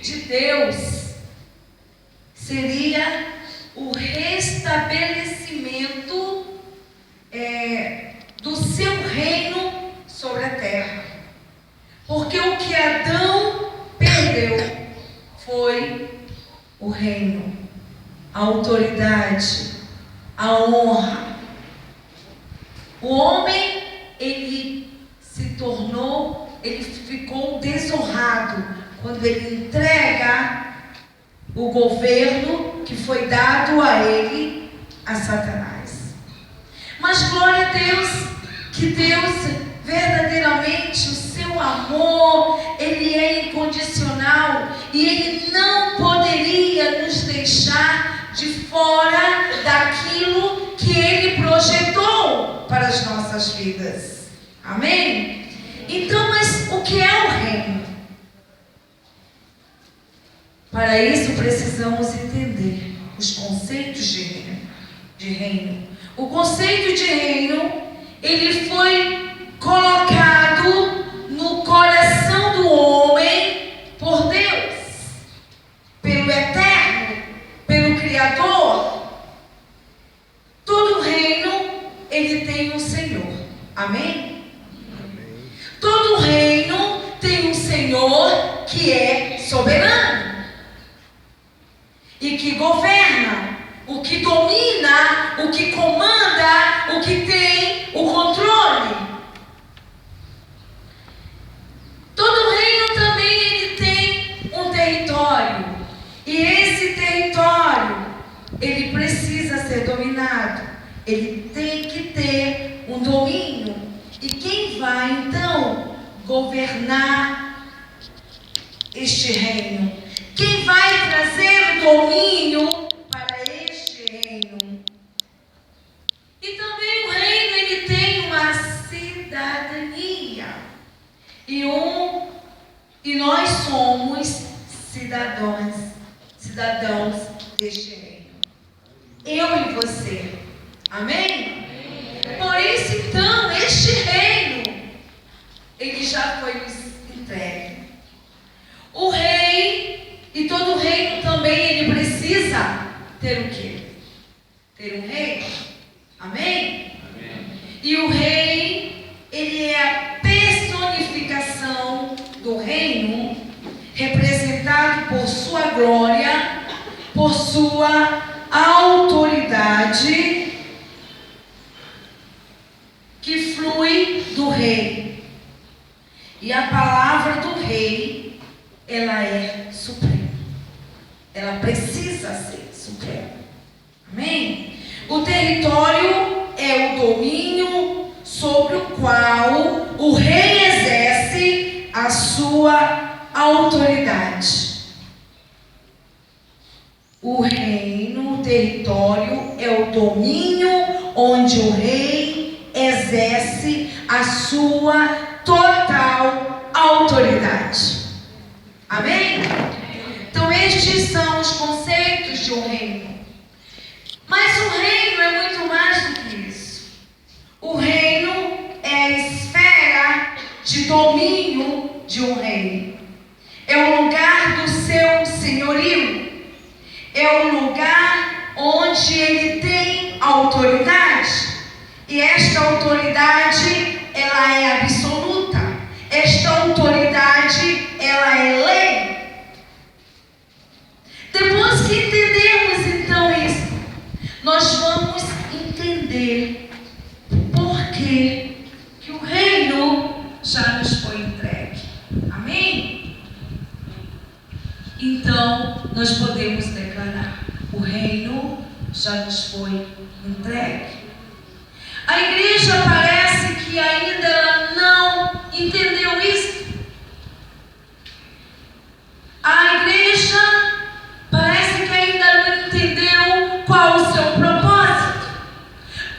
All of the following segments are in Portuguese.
de Deus seria o restabelecimento do seu reino sobre a terra. Porque o que Adão perdeu foi o reino, a autoridade, a honra. O homem, ele ficou desonrado quando ele entrega o governo que foi dado a ele, a Satanás. Mas glória a Deus, que Deus verdadeiramente, o seu amor, ele é incondicional e ele não poderia nos deixar de fora daquilo que ele projetou para as nossas vidas. Amém? Então, mas o que é o reino? Para isso precisamos entender os conceitos de reino. O conceito de reino, ele foi colocado no coração do homem por Deus, pelo Eterno, pelo Criador. Todo reino, ele tem um Senhor. Amém? Amém. Todo reino tem um Senhor que é soberano e que governa, o que domina, o que comanda, o que tem o controle. Todo reino também ele tem um território. E esse território, ele precisa ser dominado. Ele tem que ter um domínio. E quem vai então governar este reino? Quem vai trazer o domínio para este reino? E também o reino, ele tem uma cidadania. E nós somos cidadãos deste reino. Eu e você. Amém? Por isso, então, este reino, ele já foi nos entregue. O rei, e todo reino também, ele precisa ter o quê? Ter um rei. Amém? Amém. E o rei, ele é a personificação do reino, representado por sua glória, por sua autoridade, que flui do rei. E a palavra do rei, ela é suprema. Ela precisa ser suprema. Amém? O território é o domínio sobre o qual o rei exerce a sua autoridade. O reino, o território, é o domínio onde o rei exerce a sua total autoridade. Amém? Então estes são os conceitos de um reino. Mas o reino é muito mais do que isso. O reino é a esfera de domínio de um rei. É o lugar do seu senhorio. É o lugar onde ele tem autoridade. E esta autoridade, ela é absoluta. Esta autoridade, ela é lei. Depois que entendermos então isso, nós vamos entender por que o reino já nos foi entregue. Amém? Então, nós podemos declarar: o reino já nos foi entregue. A igreja parece que ainda ela não entendeu isso. A igreja parece que ainda não entendeu qual o seu propósito,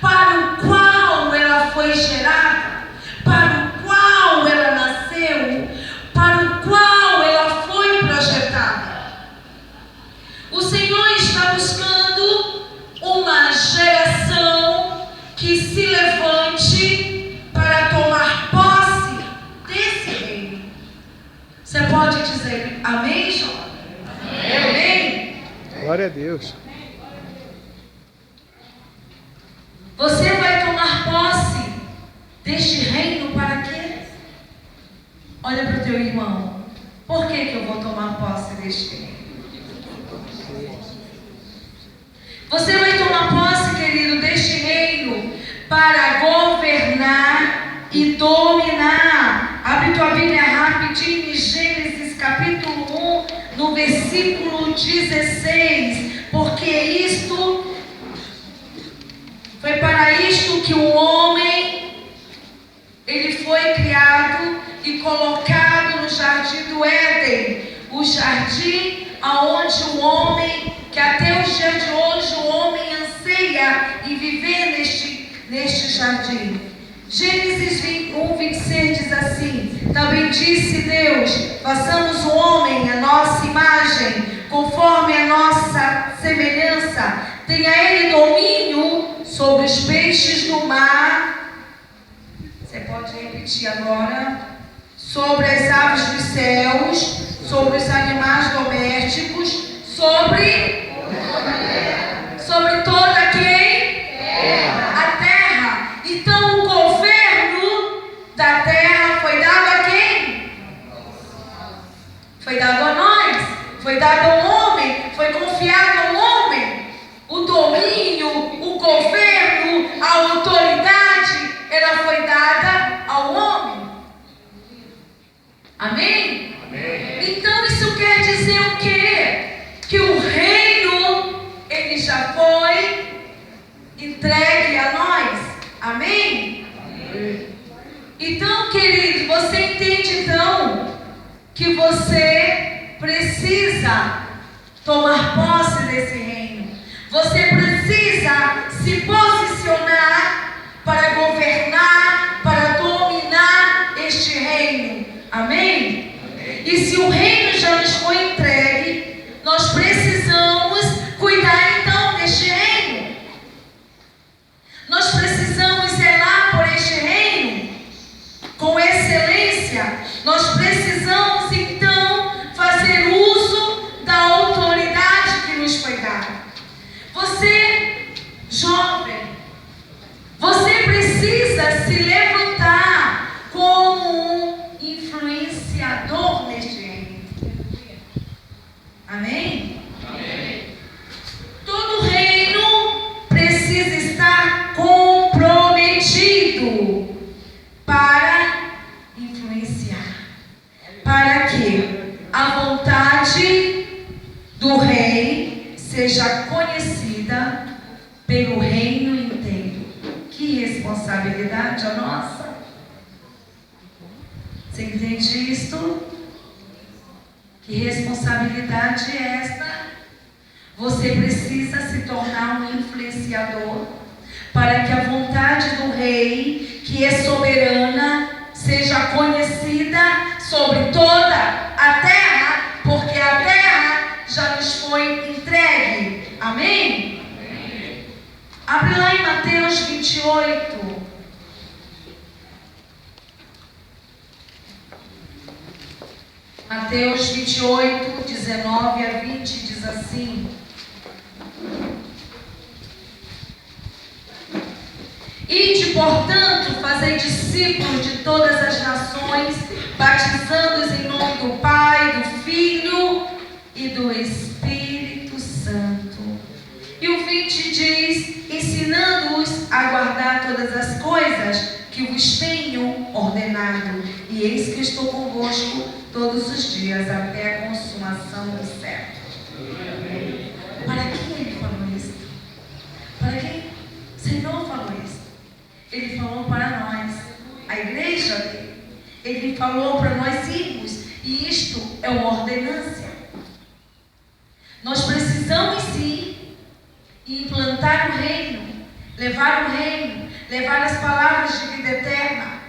para o qual ela foi gerada, para o qual ela nasceu, para o qual ela foi projetada. O Senhor está buscando uma geração que se levante para tomar posse desse reino. Amém, João? Amém? Glória a Deus. Você vai tomar posse deste reino para quê? Olha para o teu irmão. Por que eu vou tomar posse deste reino? Você vai tomar posse, querido, deste reino para governar e dominar. Abre tua Bíblia rapidinho em Gênesis capítulo 1, no versículo 16. Porque isto foi para isto que o homem, ele foi criado e colocado no jardim do Éden. O jardim aonde o homem, que até os dias de hoje o homem anseia em viver neste jardim. Gênesis 1, 26 diz assim: também disse Deus, façamos o homem a nossa imagem, conforme a nossa semelhança, tenha ele domínio sobre os peixes do mar. Você pode repetir agora: sobre as aves dos céus, sobre os animais domésticos, sobre toda quem? A terra. Então o governo da terra foi dado a quem? Foi dado a nós, foi dado ao homem, foi confiado ao homem. O domínio, o governo, a autoridade, ela foi dada ao homem. Amém? Amém. Então isso quer dizer o quê? Que o reino, ele já foi entregue a nós. Amém? Amém. Então, querido, você entende então que você precisa tomar posse desse reino. Você precisa se posicionar para governar, para dominar este reino. Amém? Amém. E se o reino já nos foi entregue, nós precisamos cuidar então deste reino. Nós precisamos zelar por este reino com excelência. Nós precisamos então fazer uso da autoridade que nos foi dada. Você, jovem, você precisa se levantar como um influenciador neste reino. Amém? Amém. Todo reino precisa estar comprometido para influenciar, para que a vontade do rei seja conhecida pelo reino inteiro. Que responsabilidade a nossa! Você entende isto? Que responsabilidade é esta? Você precisa se tornar um influenciador para que a vontade do rei, que é soberana, seja conhecida sobre toda a terra, porque a terra já nos foi entregue. Amém? Amém. Abre lá em Mateus 28. Mateus 28, 19 a 20 diz assim: ide, portanto, fazei discípulos de todas as nações, batizando-os em nome do Pai, do Filho e do Espírito Santo. E o 20 diz: ensinando-os a guardar todas as coisas que vos tenho ordenado, e eis que estou convosco todos os dias até a consumação do século. Para quem ele falou isso? Para quem o Senhor falou isso? Ele falou para nós, a igreja dele. Ele falou para nós irmos, e isto é uma ordenância. Nós precisamos sim implantar o reino, levar o reino, levar as palavras de vida eterna,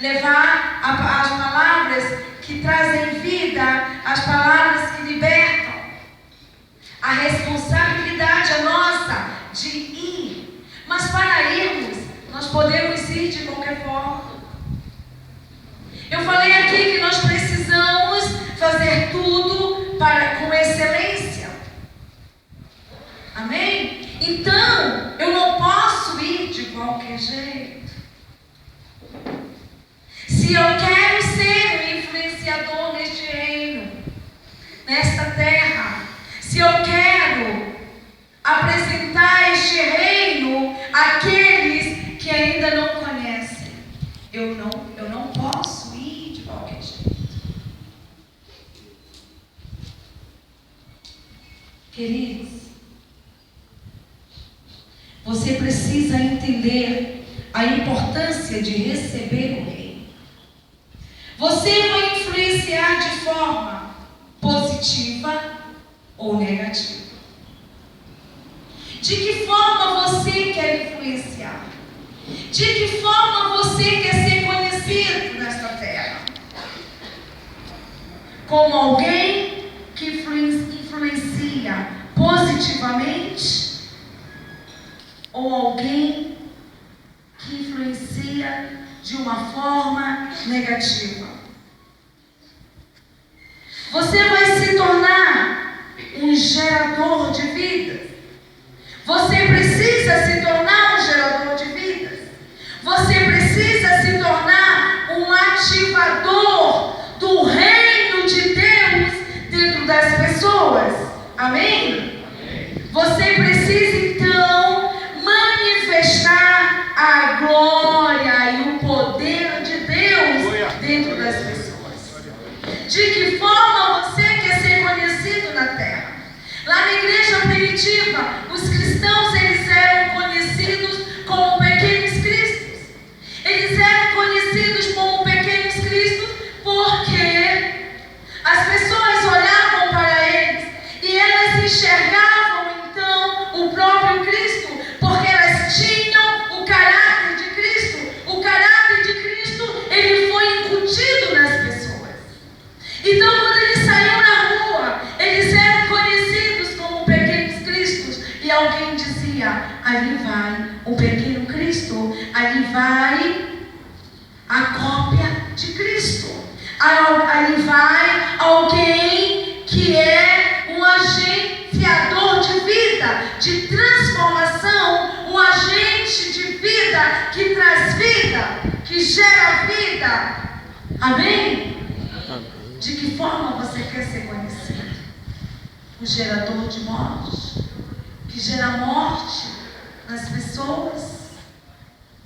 levar as palavras que trazem vida, as palavras que libertam. A responsabilidade é nossa de ir. Mas para irmos, nós podemos ir de qualquer forma. Eu falei aqui que nós precisamos fazer tudo com excelência. Amém? Então, eu não posso ir de qualquer jeito. Se eu quero ser um influenciador neste reino, nesta terra, se eu quero apresentar este reino àqueles que ainda não conhecem, eu não posso ir de qualquer jeito. Queridos, você precisa entender a importância de receber o reino. Você vai influenciar de forma positiva ou negativa. De que forma você quer influenciar? De que forma você quer ser conhecido nesta terra? Como alguém que influencia positivamente ou alguém que influencia de uma forma negativa? Você vai se tornar um gerador de vidas. Você precisa se tornar um gerador de vidas. Você precisa se tornar um ativador do reino de Deus dentro das pessoas. Amém? Você precisa então manifestar a glória e o poder de Deus dentro das pessoas. De que forma você quer ser conhecido na terra? Lá na igreja primitiva, os cristãos eles eram conhecidos como pequenos cristos. Eles eram conhecidos como pequenos cristos porque as pessoas olhavam para eles e elas enxergavam então o próprio Cristo, porque elas tinham o caráter de Cristo. O caráter de Cristo, ele foi incutido nas pessoas. Então, quando eles saíam na rua, eles eram conhecidos como pequenos cristos. E alguém dizia: ali vai o pequeno Cristo, ali vai a cópia de Cristo, ali vai alguém que é um agenciador de vida, de transformação, um agente de vida que traz vida, que gera vida. Amém? De que forma você quer ser conhecido? O gerador de morte, que gera morte nas pessoas,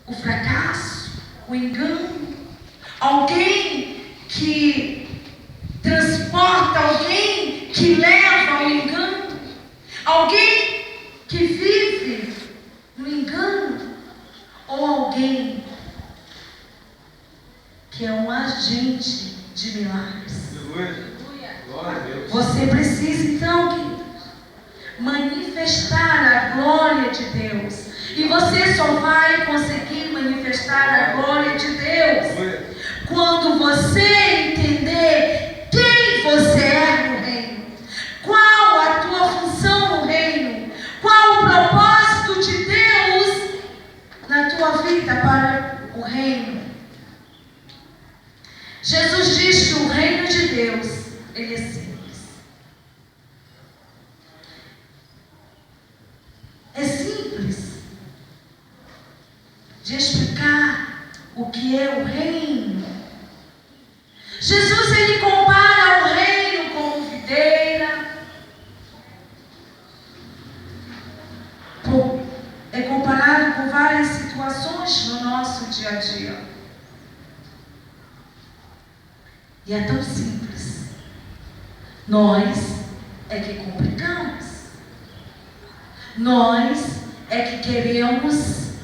o fracasso, o engano, alguém que transporta, alguém que leva ao engano, alguém que vive no engano, ou alguém que é um agente de milagres. Você precisa então, querido, manifestar a glória de Deus. E você só vai conseguir manifestar a glória de Deus quando você entender quem você é no reino, qual a tua função no reino, qual o propósito de Deus na tua vida para o reino. Jesus diz que o reino de Deus, ele é simples. É simples de explicar o que é o reino. Jesus, ele compara o reino como videira. É comparado com várias situações no nosso dia a dia. E é tão simples. Nós é que complicamos. Nós é que queremos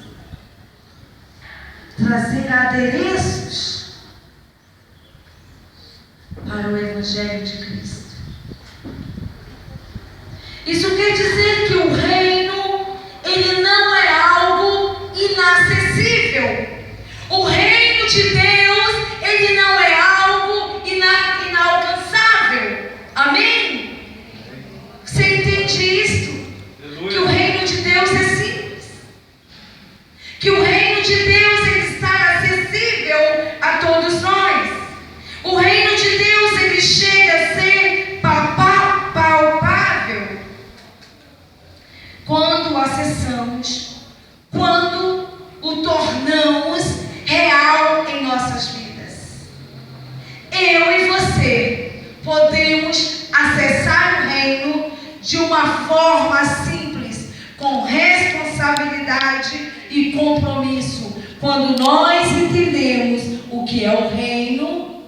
trazer adereços para o Evangelho de Cristo. Isso quer dizer que o reino, ele não é algo inacessível. O reino de Deus, ele não é algo inalcançável. Amém? Você entende isto? Que o reino de Deus é simples. Que o reino de Deus, ele está acessível a todos nós. O reino de Deus, ele chega a ser palpável podemos acessar o reino de uma forma simples, com responsabilidade e compromisso. Quando nós entendemos o que é o reino,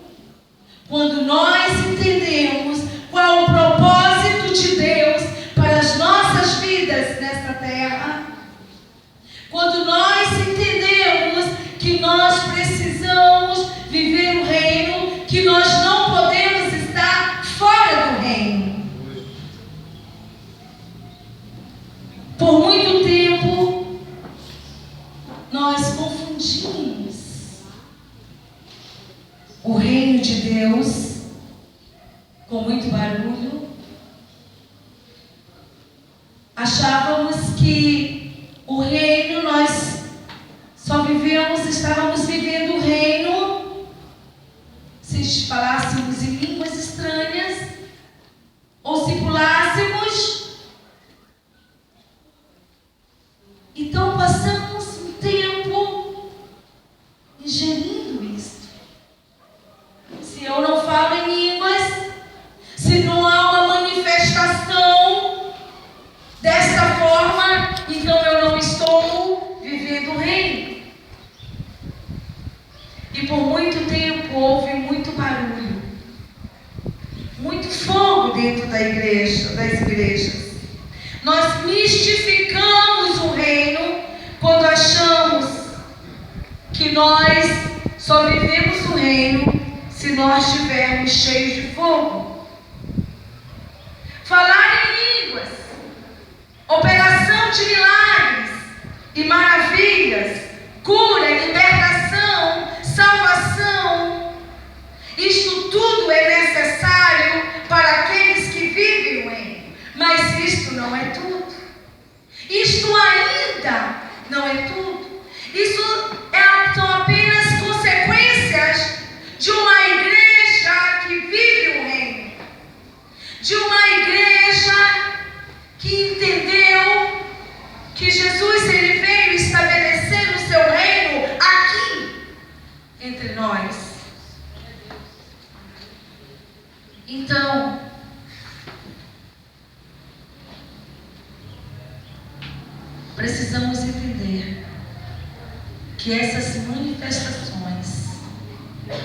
quando nós entendemos qual o propósito de Deus para as nossas vidas nesta terra, quando nós entendemos que nós precisamos viver o reino, que nós não podemos estar fora do reino. Por muito tempo, nós confundimos o reino de Deus com muito barulho. Achávamos que o reino, nós só estávamos vivendo o reino se falássemos em línguas estranhas ou se pulássemos. Então passamos um tempo ingerindo isso. Se eu não falo em línguas, se não há uma manifestação desta forma, então eu não estou vivendo o reino. E por muito tempo houve muito barulho, muito fogo dentro da igreja, das igrejas. Nós mistificamos o reino quando achamos que nós só vivemos o reino se nós estivermos cheios de fogo. Falar em línguas, operação de milagres e maravilhas, cura, libertação, salvação, isto tudo é necessário para aqueles que vivem o reino. Mas isto não é tudo. Isto ainda não é tudo. Isso são apenas consequências de uma igreja que vive o reino. De uma igreja que entendeu que Jesus ele veio estabelecer o seu reino aqui entre nós. Então, precisamos entender que essas manifestações,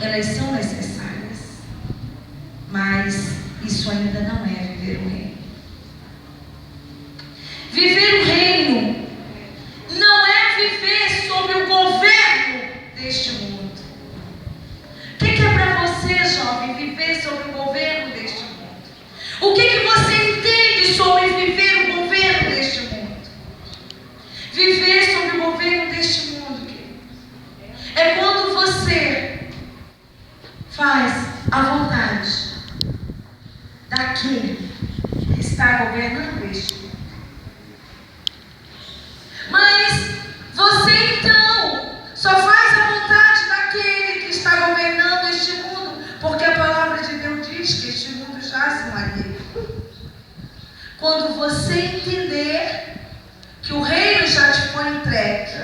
elas são necessárias, mas isso ainda não é viver o reino. Viver o reino não é viver sobre o governo deste mundo. O que é para você, jovem, viver sobre o governo deste mundo? O que você entende sobre viver o governo deste mundo? Viver sobre o governo deste mundo, querido, é quando você faz a vontade daquele que está governando este mundo. Mas você então só faz a vontade daquele que está governando este mundo, porque a palavra de Deus diz que este mundo jaz no maligno. Quando você entender que o reino já te foi entregue,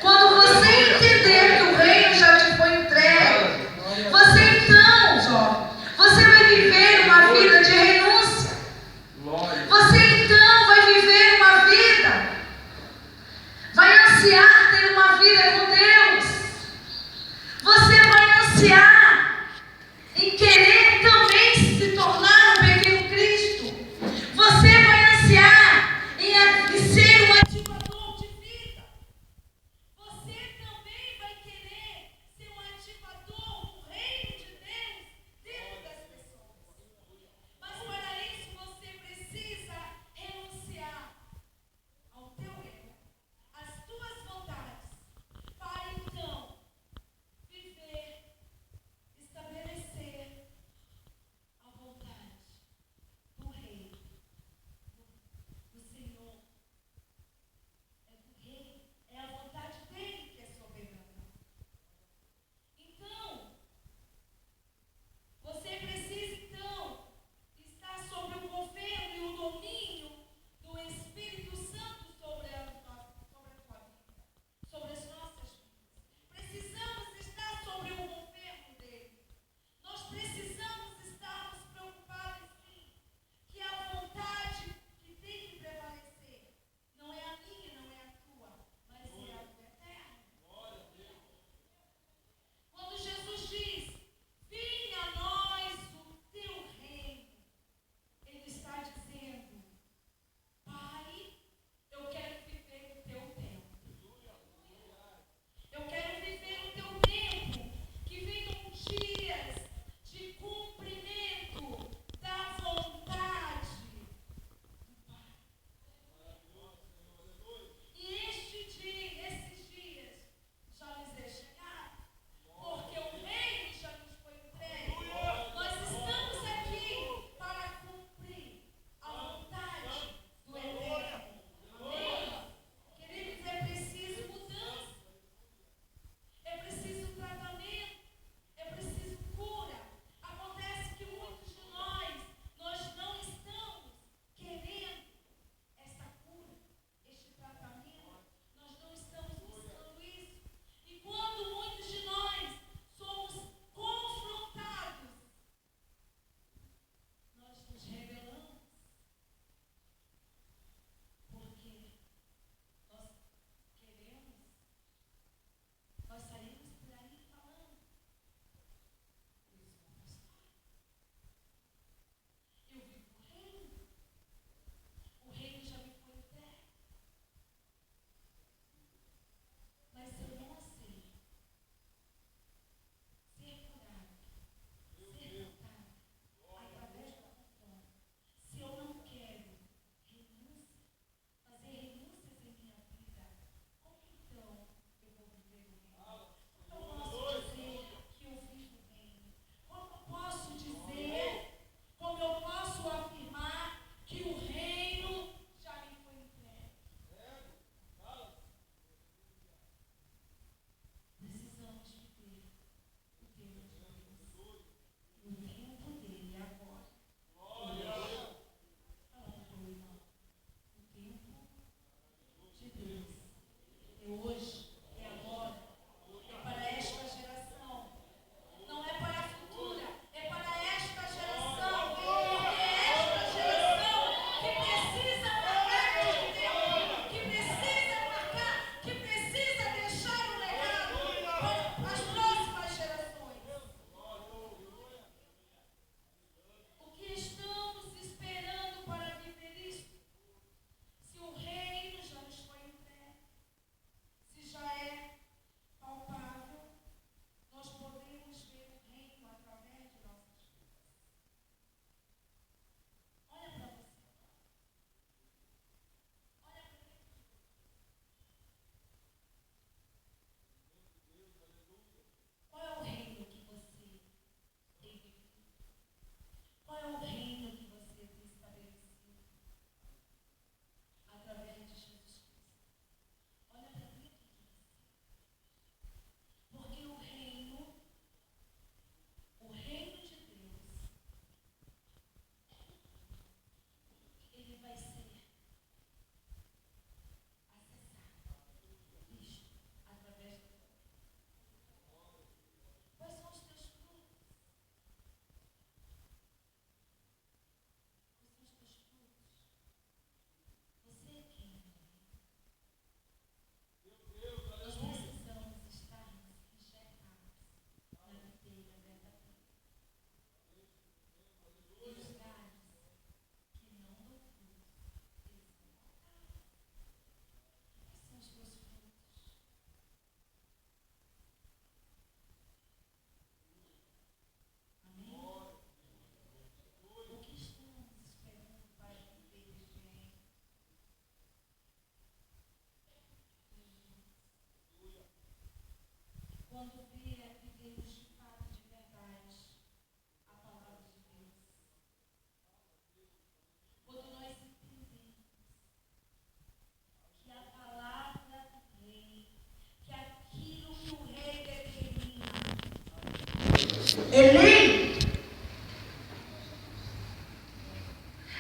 quando você entender que o reino já te foi entregue, você então, jovem, você vai viver uma vida de renúncia. Você então vai viver uma vida, vai ansiar ter uma vida com Deus. Você vai ansiar em querer também se tornar um pequeno Cristo. Você vai ansiar em ser um ativador de vida. Você também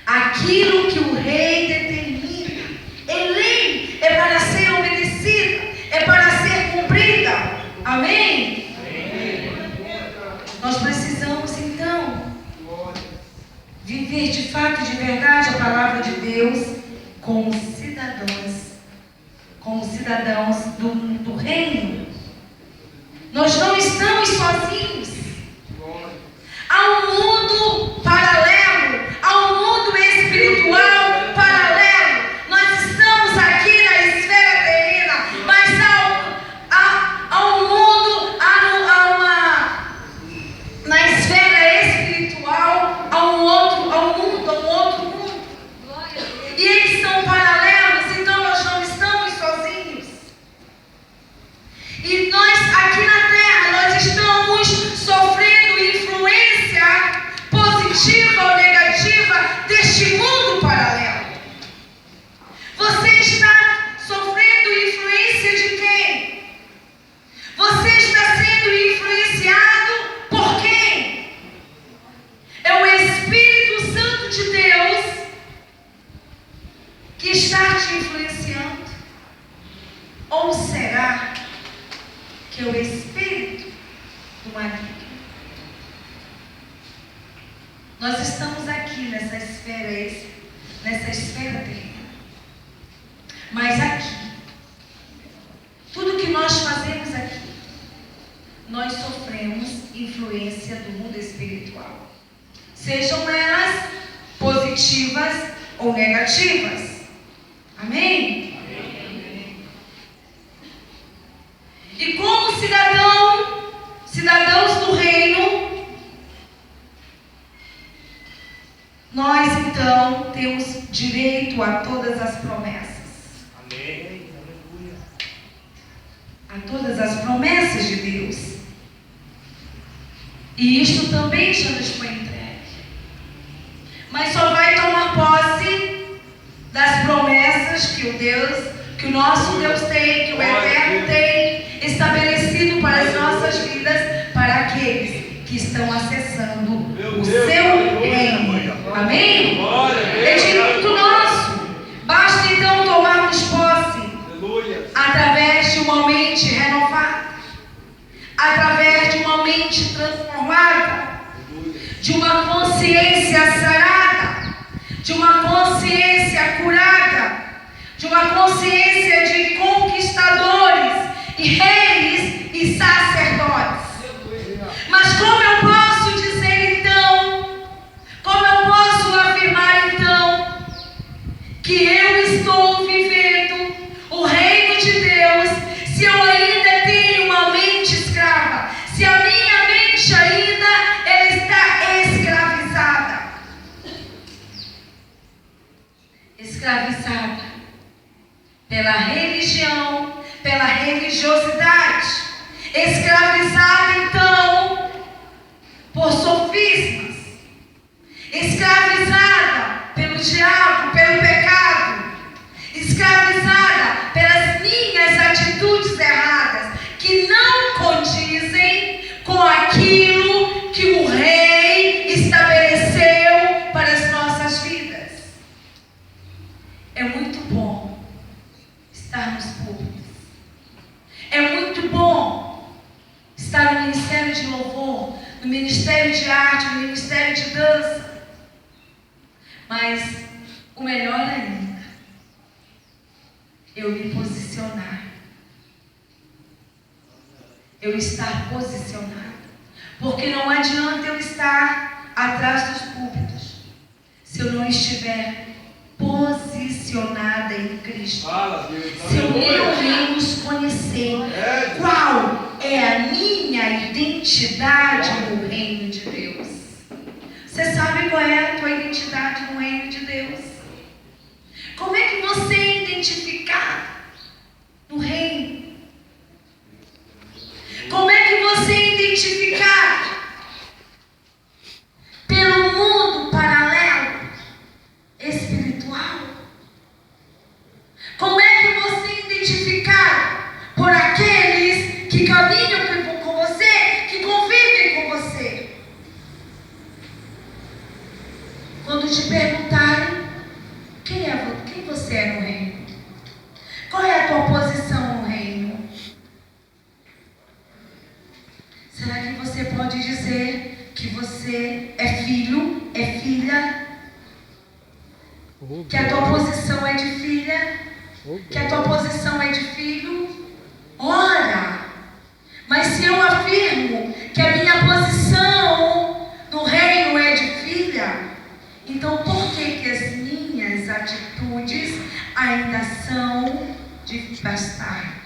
Aquilo que o rei determina. É lei, é para ser obedecida, é para ser cumprida. Amém? Nós precisamos então viver de fato e de verdade a palavra de Deus como cidadãos do reino. Nós não estamos sozinhos. Há um mundo paralelo, há um mundo espiritual paralelo. Nós estamos aqui na esfera terrena, mas há um mundo, na esfera espiritual, há um outro mundo. E eles são paralelos, então nós não estamos sozinhos. E nós aqui na terra, nós estamos sofrendo influência positiva ou negativa deste mundo paralelo. Você está sofrendo influência de quem? Você está sendo influenciado por quem? É o Espírito Santo de Deus que está te influenciando? Ou será que é o espírito do maligno? Nós estamos aqui nessa esfera terrena. Mas aqui, tudo que nós fazemos aqui, nós sofremos influência do mundo espiritual. Sejam elas positivas ou negativas. Amém? E como cidadãos do reino, nós então temos direito a todas as promessas. Amém. A todas as promessas de Deus. E isto também já nos foi entregue. Mas só vai tomar posse das promessas que o nosso Deus tem, que o Eterno tem estabelecido para as nossas vidas, para aqueles que estão acessando o seu reino. Amém? É direito nosso. Basta então tomarmos posse através de uma mente renovada, através de uma mente transformada, de uma consciência sarada, de uma consciência curada, de uma consciência de conquistadores e reis e sacerdotes. Mas como eu posso dizer então, como eu posso afirmar então, que eu estou vivendo o reino de Deus, se eu ainda tenho uma mente escrava, se a minha mente ainda ela está escravizada pela religião, pela religiosidade, escravizada então por sofismas, escravizada pelo diabo, pelo pecado, escravizada pelas minhas atitudes erradas, que não condizem com aquilo que o rei estabeleceu para as nossas vidas. É muito bom estar nos púlpitos. É muito bom estar no ministério de louvor, no ministério de arte, no ministério de dança. Mas o melhor ainda, eu me posicionar. Eu estar posicionado. Porque não adianta eu estar atrás dos púlpitos se eu não estiver posicionada em Cristo. Se eu nem ao menos conhecer qual é a minha identidade no reino de Deus. Você sabe qual é a tua identidade no reino de Deus? Como é que você é identificado no reino? Como é que você é identificado pelo mundo paralelo espiritual? Como é que você é identificado por aqueles que caminham com você, que convivem com você? Quando Que a tua posição é de filha, que a tua posição é de filho, ora. Mas se eu afirmo que a minha posição no reino é de filha, então por que as minhas atitudes ainda são de bastardo?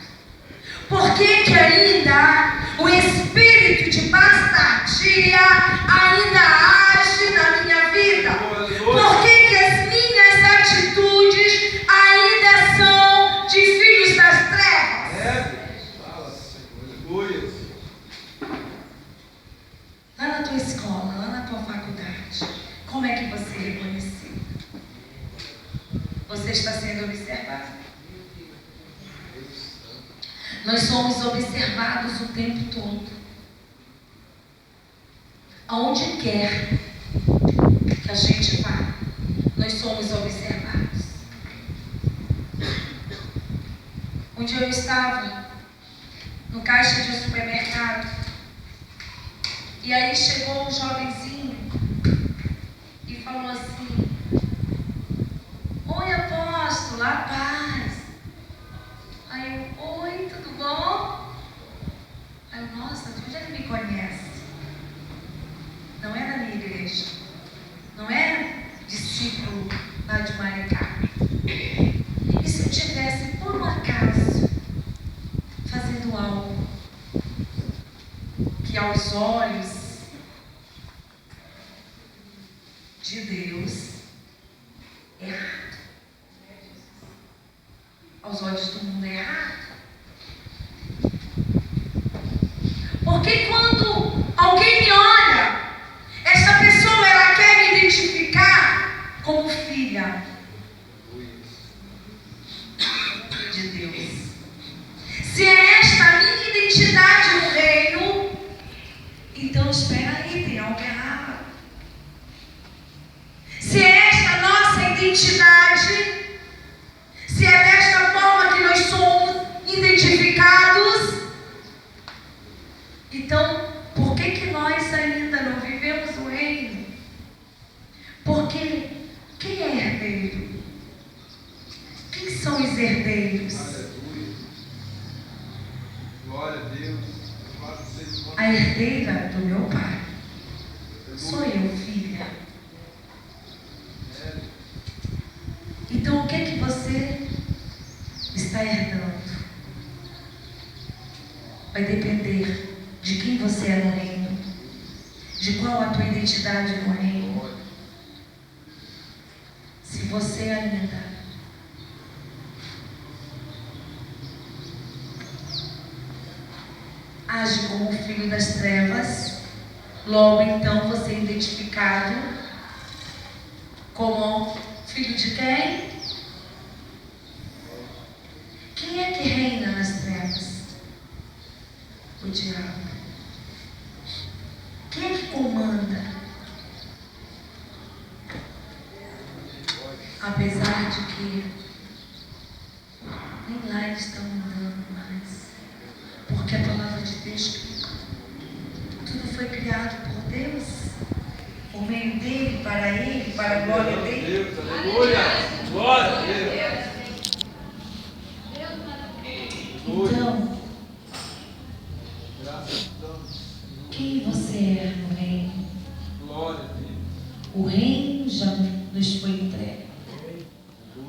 Por que ainda o espírito de bastardia ainda age na minha vida? Por que as minhas atitudes ainda são de filhos das trevas? Lá na tua escola, lá na tua faculdade, como é que você reconheceu? Você está sendo observado? Nós somos observados o tempo todo. Aonde quer que a gente vá, nós somos observados. Um dia eu estava no caixa de um supermercado e aí chegou um jovenzinho e falou assim: oi, apóstolo, a paz. Aí eu: oi, tudo bom? Aí eu: nossa, de onde ele me conhece? Não é da minha igreja, não é discípulo lá de Maricá. E se eu tivesse, por um acaso, fazendo algo que aos olhos de Deus é errado, aos olhos do mundo é errado? Porque quando alguém me olha, essa pessoa ela quer me identificar como filha de Deus. Se é esta a minha identidade no reino, então espera aí, tem algo errado. Se é esta a nossa identidade, se é desta forma que nós somos identificados, então por que nós ainda não vivemos o reino? Porque quem é herdeiro? Quem são os herdeiros? Glória a Deus. A herdeira do meu pai sou eu, filha. Então o que você está herdando? Vai depender de quem você é no reino, de qual a tua identidade no reino. Se você ainda age como filho das trevas, logo então você é identificado como filho de quem? Quem é que reina nas trevas? O diabo. Quem é que comanda? Apesar de que nem lá eles estão mandando mais, porque a palavra de Deus, tudo foi criado por Deus, por meio dele, para ele, para a glória dele. Aleluia! Glória a Deus! Então, quem você é no reino? Glória a Deus! O reino já nos foi entregue.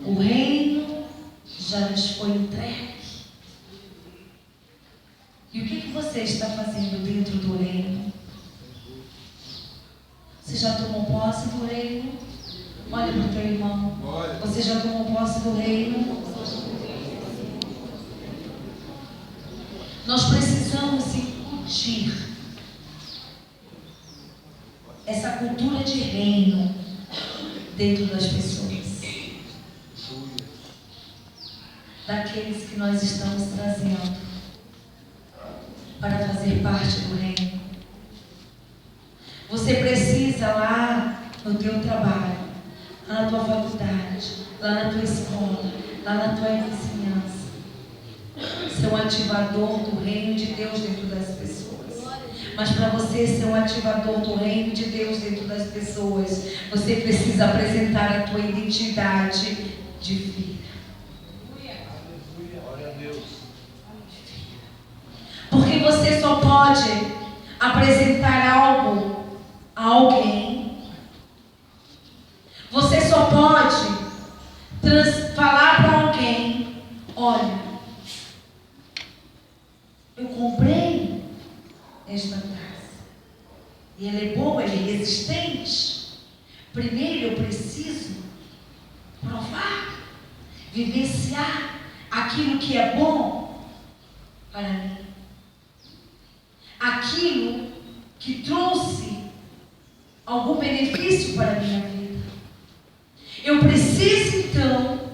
O reino já nos foi entregue. E o que você está fazendo dentro do reino? Você já tomou posse do reino? Olha para o teu irmão. Você já tomou posse do reino? Nós precisamos incutir essa cultura de reino dentro das pessoas, daqueles que nós estamos trazendo para fazer parte do reino. Você precisa lá no teu trabalho, lá na tua faculdade, lá na tua escola, lá na tua vizinhança, ser um ativador do reino de Deus dentro das pessoas. Mas para você ser um ativador do reino de Deus dentro das pessoas, você precisa apresentar a tua identidade de vida. Glória a Deus. Porque você só pode apresentar algo a alguém. Você só pode falar para alguém: olha, eu comprei esta taça e ela é boa, ela é resistente. Primeiro eu preciso provar, vivenciar aquilo que é bom para mim, aquilo que trouxe algum benefício para a minha vida. Eu preciso então,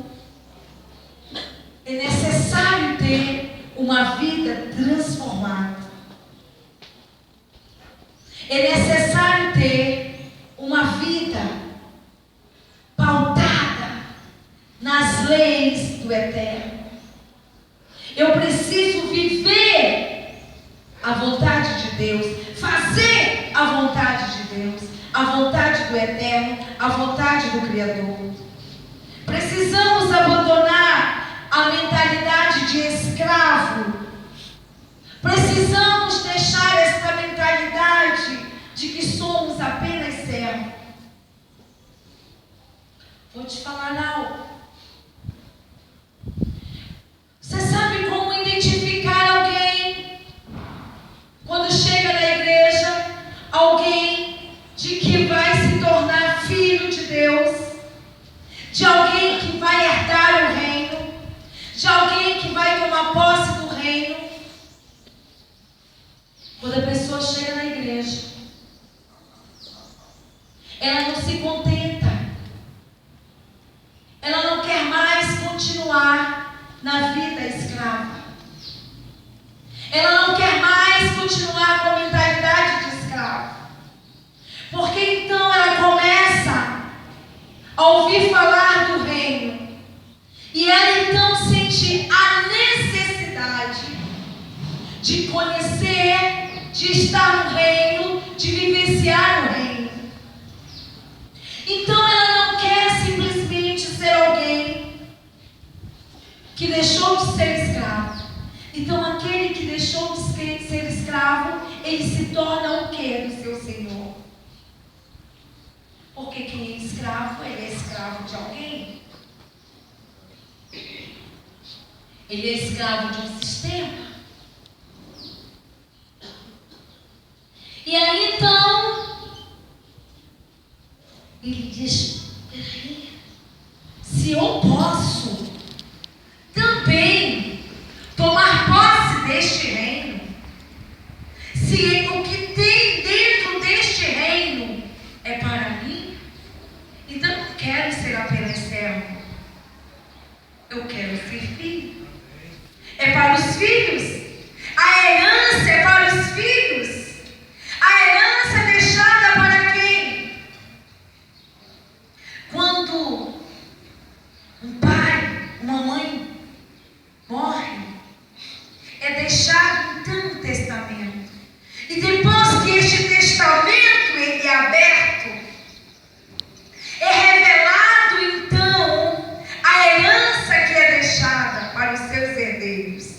é necessário ter uma vida transformada. É necessário ter uma vida pautada nas leis do Eterno. Eu preciso viver a vontade de Deus, fazer a vontade de Deus, a vontade do Eterno, a vontade do Criador. Precisamos abandonar a mentalidade de escravo. Precisamos deixar essa mentalidade de que somos apenas servos. Vou te falar algo. Você sabe como identificar alguém quando chega na igreja? Alguém de que vai se tornar filho de Deus, de alguém que vai herdar o reino, de alguém que vai tomar posse do reino. Quando a pessoa chega na igreja, ela não se contenta, ela não quer mais continuar na vida escrava, ela não quer mais continuar com a mentalidade de escravo, porque então ela começa a ouvir falar do reino, e ela então sente a necessidade de conhecer, de estar no reino, de vivenciar o reino. Então ela não quer simplesmente ser alguém que deixou de ser escravo. Então aquele que deixou de ser escravo, ele se torna o quê do seu Senhor? Porque quem é escravo, ele é escravo de alguém. Ele é escravo de um sistema. E aí então, ele diz: peraí, se eu posso também tomar posse deste reino, se o que tem dentro deste reino é para mim, então eu não quero ser apenas servo, eu quero ser filho. É para os filhos. A herança é para os filhos. A herança é deixada para quem? Quando um pai, uma mãe morre, é deixado então um testamento. E depois que este testamento ele é aberto, é revelado então a herança que é deixada para os seus herdeiros.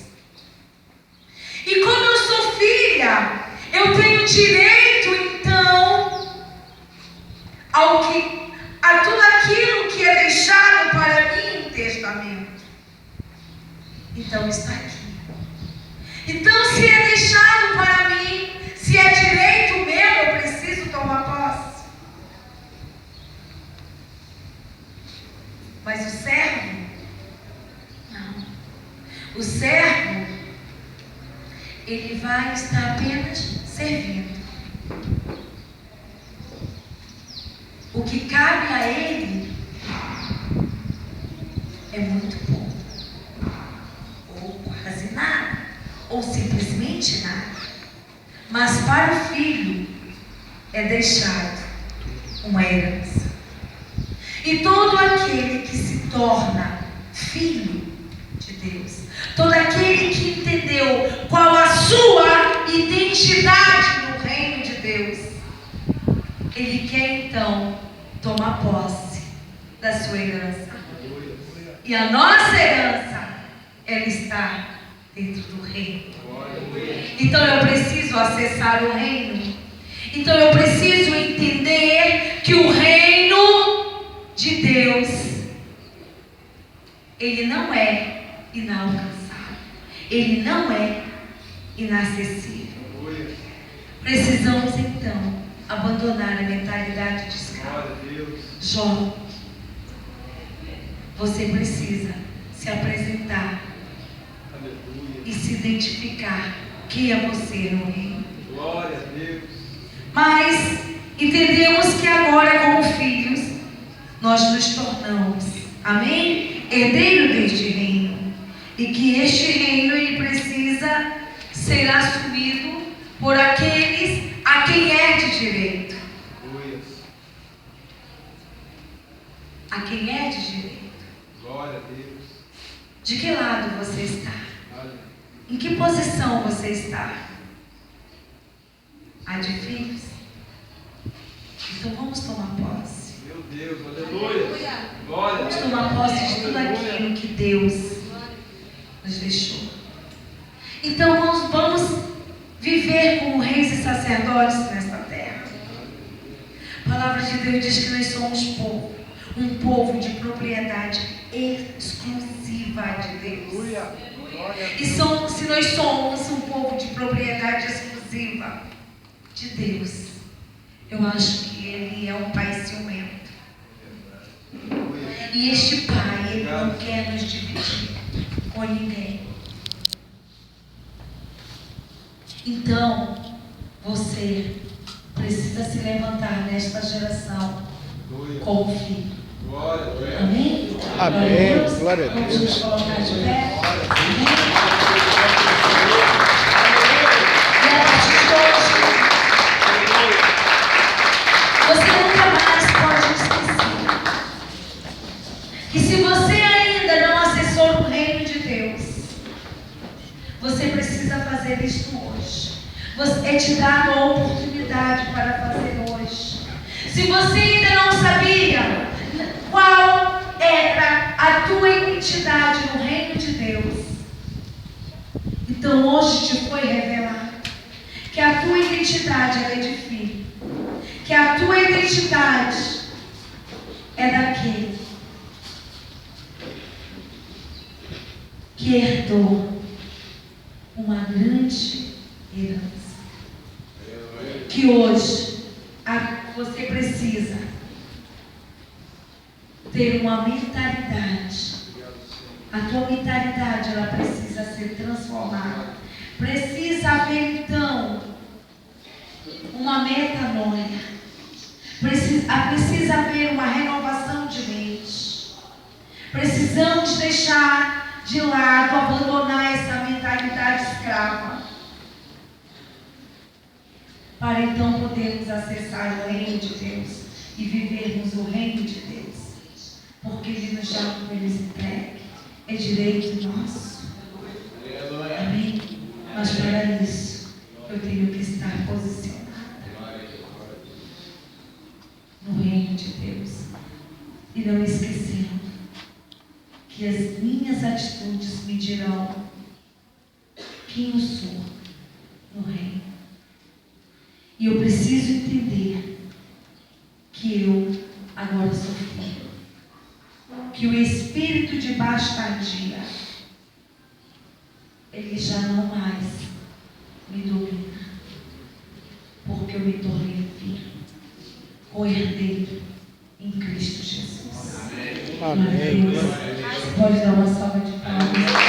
E como eu sou filha, eu tenho direito então a tudo aquilo que é deixado para mim em testamento. Então está aqui. Então se é deixado para mim, se é direito meu, eu preciso tomar posse. Mas o servo, não. O servo, ele vai estar apenas servindo. O que cabe a ele é muito pouco, ou quase nada, ou simplesmente nada. Mas para o filho é deixado uma herança. E todo aquele que se torna filho de Deus, todo aquele que entendeu qual a sua identidade no Ele quer então tomar posse da sua herança. E a nossa herança, ela está dentro do reino. Então eu preciso acessar o reino. Então eu preciso entender que o reino de Deus, ele não é inalcançável. Ele não é inacessível. Precisamos então abandonar a mentalidade de escravo. Jó, você precisa se apresentar e se identificar quem é você no reino. Glória a Deus. Mas entendemos que agora, como filhos, nós nos tornamos, amém? Herdeiro deste reino. E que este reino, ele precisa ser assumido por aqueles a quem é de direito. A quem é de direito. Glória a Deus. De que lado você está? Em que posição você está? A de filhos? Então vamos tomar posse. Meu Deus, aleluia. Glória a Vamos Deus. tomar posse de tudo aquilo que Deus nos deixou. Então vamos viver como reis e sacerdotes nesta terra. A palavra de Deus diz que nós somos povo, um povo de propriedade exclusiva de Deus. E se nós somos um povo de propriedade exclusiva de Deus, eu acho que Ele é um Pai ciumento. E este Pai, Ele não quer nos dividir com ninguém. Então, você precisa se levantar nesta geração como filho. Glória a Deus. Amém? Amém. Glória a Vamos Deus. nos colocar de pé. Amém? E a partir de hoje, você nunca mais pode esquecer que se você ainda não acessou o reino de Deus, você precisa fazer isto hoje. É te dado a oportunidade para fazer hoje. Se você ainda não sabia qual era a tua identidade no reino de Deus, então hoje te foi revelado que a tua identidade é de filho, que a tua identidade é daquele que herdou uma grande herança. Que hoje você precisa ter uma mentalidade. A tua mentalidade, ela precisa ser transformada. Precisa haver então uma metanoia. Precisa haver uma renovação de mente. Precisamos deixar de lado, abandonar essa mentalidade escrava, para então podermos acessar o reino de Deus e vivermos o reino de Deus, porque Ele nos chama para Ele entregue, é direito nosso. Amém? Mas para isso eu tenho que estar posicionada no reino de Deus e não esquecendo que as minhas atitudes me dirão quem eu sou no reino. E eu preciso entender que eu agora sou filho. Que o espírito de bastardia, ele já não mais me domina. Porque eu me tornei filho, co-herdeiro em Cristo Jesus. Amém. Você pode dar uma salva de palmas.